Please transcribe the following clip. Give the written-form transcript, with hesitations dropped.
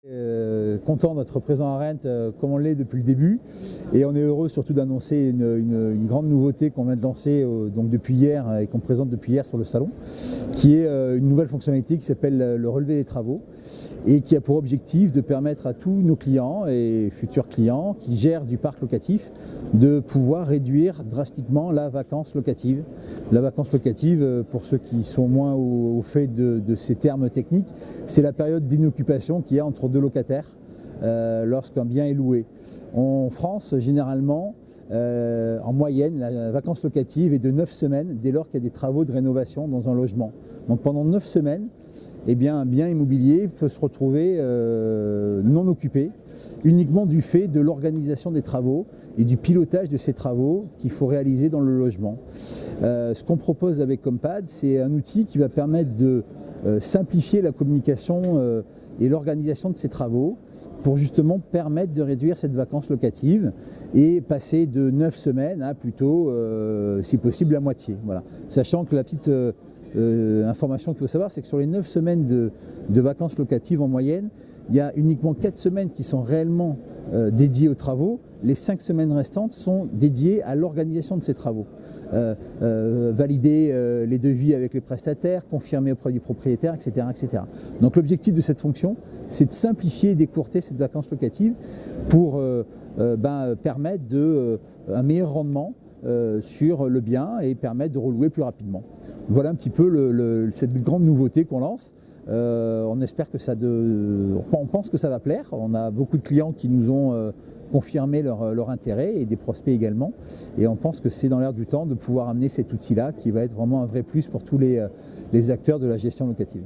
Content d'être présent à Rent comme on l'est depuis le début, et on est heureux surtout d'annoncer une grande nouveauté qu'on vient de lancer donc depuis hier et qu'on présente depuis hier sur le salon, qui est une nouvelle fonctionnalité qui s'appelle le relevé des travaux et qui a pour objectif de permettre à tous nos clients et futurs clients qui gèrent du parc locatif de pouvoir réduire drastiquement la vacance locative. La vacance locative, pour ceux qui sont moins au fait de ces termes techniques, c'est la période d'inoccupation qu'il y a entre deux locataires lorsqu'un bien est loué. En France, généralement, en moyenne, la vacance locative est de 9 semaines dès lors qu'il y a des travaux de rénovation dans un logement. Donc pendant 9 semaines, eh bien, un bien immobilier peut se retrouver non occupé, uniquement du fait de l'organisation des travaux et du pilotage de ces travaux qu'il faut réaliser dans le logement. Ce qu'on propose avec Compad, c'est un outil qui va permettre de simplifier la communication et l'organisation de ces travaux pour justement permettre de réduire cette vacance locative et passer de 9 semaines à plutôt, si possible, la moitié. Voilà. Sachant que la petite information qu'il faut savoir, c'est que sur les 9 semaines de vacances locatives en moyenne, il y a uniquement 4 semaines qui sont réellement dédiées aux travaux. Les 5 semaines restantes sont dédiées à l'organisation de ces travaux. Valider les devis avec les prestataires, confirmer auprès du propriétaire, etc., etc. Donc l'objectif de cette fonction, c'est de simplifier et d'écourter cette vacance locative pour permettre un meilleur rendement sur le bien et permettre de relouer plus rapidement. Voilà un petit peu cette grande nouveauté qu'on lance. On espère que on pense que ça va plaire. On a beaucoup de clients qui nous ont confirmé leur intérêt et des prospects également. Et on pense que c'est dans l'air du temps de pouvoir amener cet outil-là qui va être vraiment un vrai plus pour tous les acteurs de la gestion locative.